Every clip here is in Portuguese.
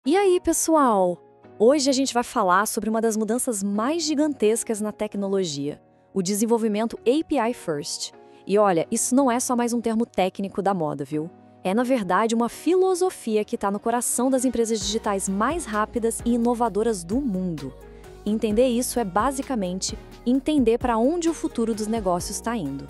E aí, pessoal? Hoje a gente vai falar sobre uma das mudanças mais gigantescas na tecnologia, o desenvolvimento API First. E olha, isso não é só mais um termo técnico da moda, viu? É, na verdade, uma filosofia que está no coração das empresas digitais mais rápidas e inovadoras do mundo. E entender isso é basicamente entender para onde o futuro dos negócios está indo.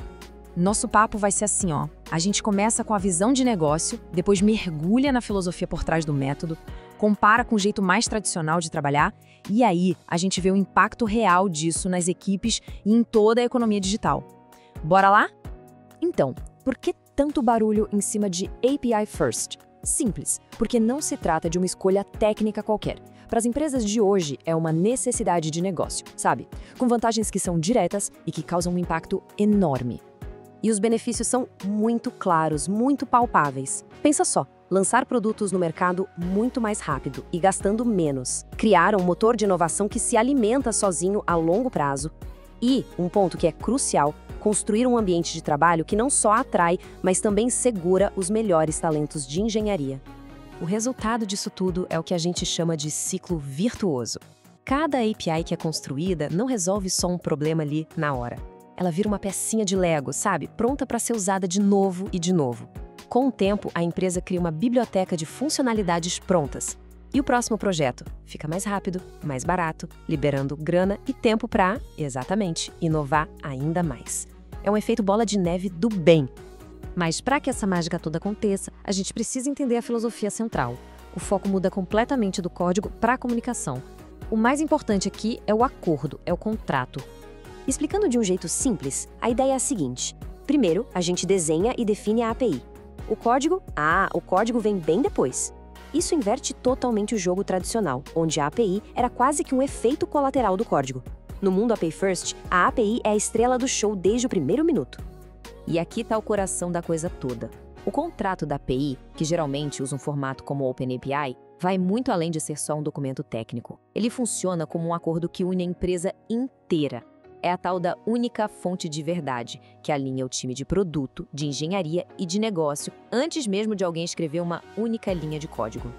Nosso papo vai ser assim, ó. A gente começa com a visão de negócio, depois mergulha na filosofia por trás do método, compara com o jeito mais tradicional de trabalhar, e aí a gente vê o impacto real disso nas equipes e em toda a economia digital. Bora lá? Então, por que tanto barulho em cima de API First? Simples, porque não se trata de uma escolha técnica qualquer. Para as empresas de hoje, é uma necessidade de negócio, sabe? Com vantagens que são diretas e que causam um impacto enorme. E os benefícios são muito claros, muito palpáveis. Pensa só, lançar produtos no mercado muito mais rápido e gastando menos. Criar um motor de inovação que se alimenta sozinho a longo prazo. E, um ponto que é crucial, construir um ambiente de trabalho que não só atrai, mas também segura os melhores talentos de engenharia. O resultado disso tudo é o que a gente chama de ciclo virtuoso. Cada API que é construída não resolve só um problema ali na hora. Ela vira uma pecinha de Lego, sabe? Pronta para ser usada de novo e de novo. Com o tempo, a empresa cria uma biblioteca de funcionalidades prontas. E o próximo projeto fica mais rápido, mais barato, liberando grana e tempo para, exatamente, inovar ainda mais. É um efeito bola de neve do bem. Mas para que essa mágica toda aconteça, a gente precisa entender a filosofia central. O foco muda completamente do código para a comunicação. O mais importante aqui é o acordo, é o contrato. Explicando de um jeito simples, a ideia é a seguinte. Primeiro, a gente desenha e define a API. O código vem bem depois. Isso inverte totalmente o jogo tradicional, onde a API era quase que um efeito colateral do código. No mundo API First, a API é a estrela do show desde o primeiro minuto. E aqui está o coração da coisa toda. O contrato da API, que geralmente usa um formato como OpenAPI, vai muito além de ser só um documento técnico. Ele funciona como um acordo que une a empresa inteira. É a tal da única fonte de verdade, que alinha o time de produto, de engenharia e de negócio antes mesmo de alguém escrever uma única linha de código.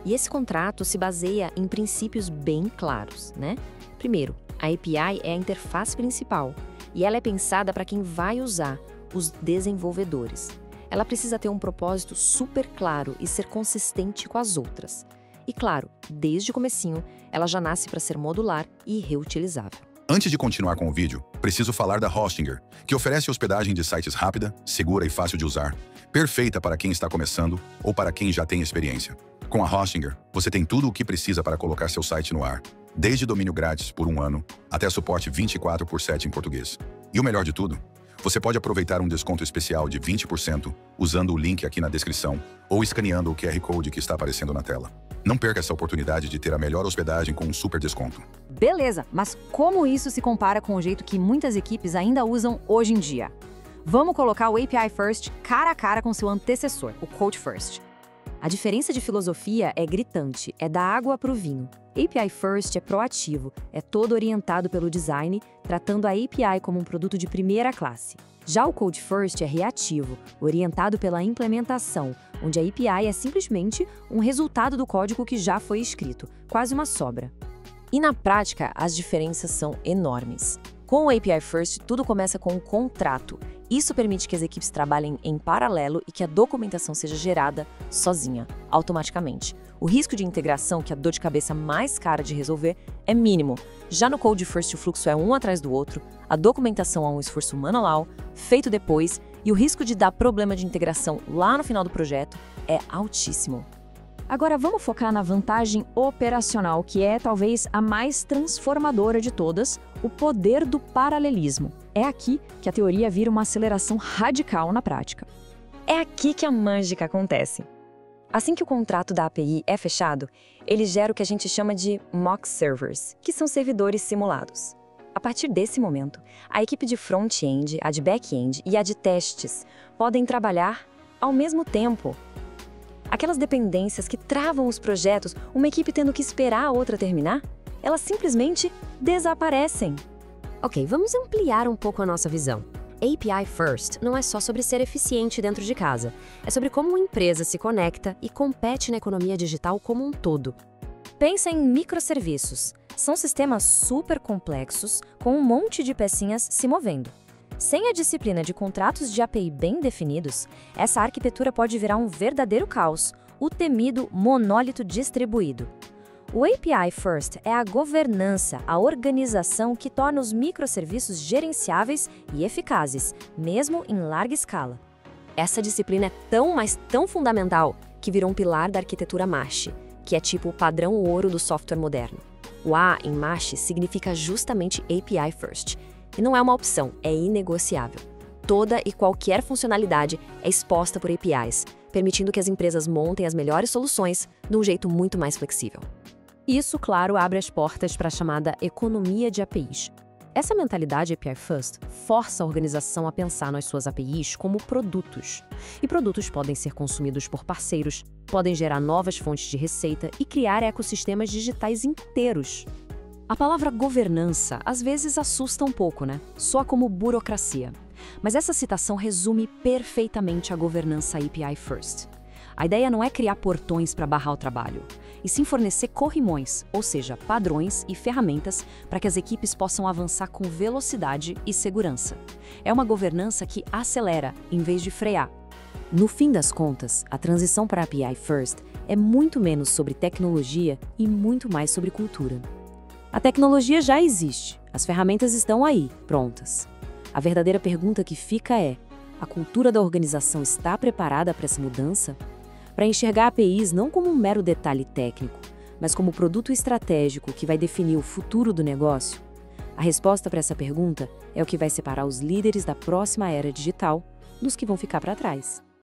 E esse contrato se baseia em princípios bem claros, né? Primeiro, a API é a interface principal e ela é pensada para quem vai usar, os desenvolvedores. Ela precisa ter um propósito super claro e ser consistente com as outras. E claro, desde o comecinho, ela já nasce para ser modular e reutilizável. Antes de continuar com o vídeo, preciso falar da Hostinger, que oferece hospedagem de sites rápida, segura e fácil de usar, perfeita para quem está começando ou para quem já tem experiência. Com a Hostinger, você tem tudo o que precisa para colocar seu site no ar, desde domínio grátis por 1 ano até suporte 24/7 em português. E o melhor de tudo, você pode aproveitar um desconto especial de 20% usando o link aqui na descrição ou escaneando o QR Code que está aparecendo na tela. Não perca essa oportunidade de ter a melhor hospedagem com um super desconto. Beleza, mas como isso se compara com o jeito que muitas equipes ainda usam hoje em dia? Vamos colocar o API First cara a cara com seu antecessor, o Code First. A diferença de filosofia é gritante, é da água para o vinho. API First é proativo, é todo orientado pelo design, tratando a API como um produto de primeira classe. Já o Code First é reativo, orientado pela implementação, onde a API é simplesmente um resultado do código que já foi escrito, quase uma sobra. E na prática, as diferenças são enormes. Com o API First, tudo começa com um contrato. Isso permite que as equipes trabalhem em paralelo e que a documentação seja gerada sozinha, automaticamente. O risco de integração, que é a dor de cabeça mais cara de resolver, é mínimo. Já no Code First, o fluxo é um atrás do outro, a documentação é um esforço manual, feito depois, e o risco de dar problema de integração lá no final do projeto é altíssimo. Agora vamos focar na vantagem operacional, que é talvez a mais transformadora de todas, o poder do paralelismo. É aqui que a teoria vira uma aceleração radical na prática. É aqui que a mágica acontece. Assim que o contrato da API é fechado, ele gera o que a gente chama de mock servers, que são servidores simulados. A partir desse momento, a equipe de front-end, a de back-end e a de testes podem trabalhar ao mesmo tempo. Aquelas dependências que travam os projetos, uma equipe tendo que esperar a outra terminar, elas simplesmente desaparecem. Ok, vamos ampliar um pouco a nossa visão. API First não é só sobre ser eficiente dentro de casa, é sobre como uma empresa se conecta e compete na economia digital como um todo. Pensa em microserviços. São sistemas super complexos, com um monte de pecinhas se movendo. Sem a disciplina de contratos de API bem definidos, essa arquitetura pode virar um verdadeiro caos, o temido monólito distribuído. O API First é a governança, a organização que torna os microserviços gerenciáveis e eficazes, mesmo em larga escala. Essa disciplina é tão, mas tão fundamental que virou um pilar da arquitetura MASH, que é tipo o padrão ouro do software moderno. O A em MASH significa justamente API First, e não é uma opção, é inegociável. Toda e qualquer funcionalidade é exposta por APIs, permitindo que as empresas montem as melhores soluções de um jeito muito mais flexível. Isso, claro, abre as portas para a chamada economia de APIs. Essa mentalidade API First força a organização a pensar nas suas APIs como produtos. E produtos podem ser consumidos por parceiros, podem gerar novas fontes de receita e criar ecossistemas digitais inteiros. A palavra governança às vezes assusta um pouco, né? Soa como burocracia. Mas essa citação resume perfeitamente a governança API First. A ideia não é criar portões para barrar o trabalho, e sim fornecer corrimões, ou seja, padrões e ferramentas para que as equipes possam avançar com velocidade e segurança. É uma governança que acelera, em vez de frear. No fim das contas, a transição para API First é muito menos sobre tecnologia e muito mais sobre cultura. A tecnologia já existe, as ferramentas estão aí, prontas. A verdadeira pergunta que fica é: a cultura da organização está preparada para essa mudança? Para enxergar APIs não como um mero detalhe técnico, mas como produto estratégico que vai definir o futuro do negócio? A resposta para essa pergunta é o que vai separar os líderes da próxima era digital dos que vão ficar para trás.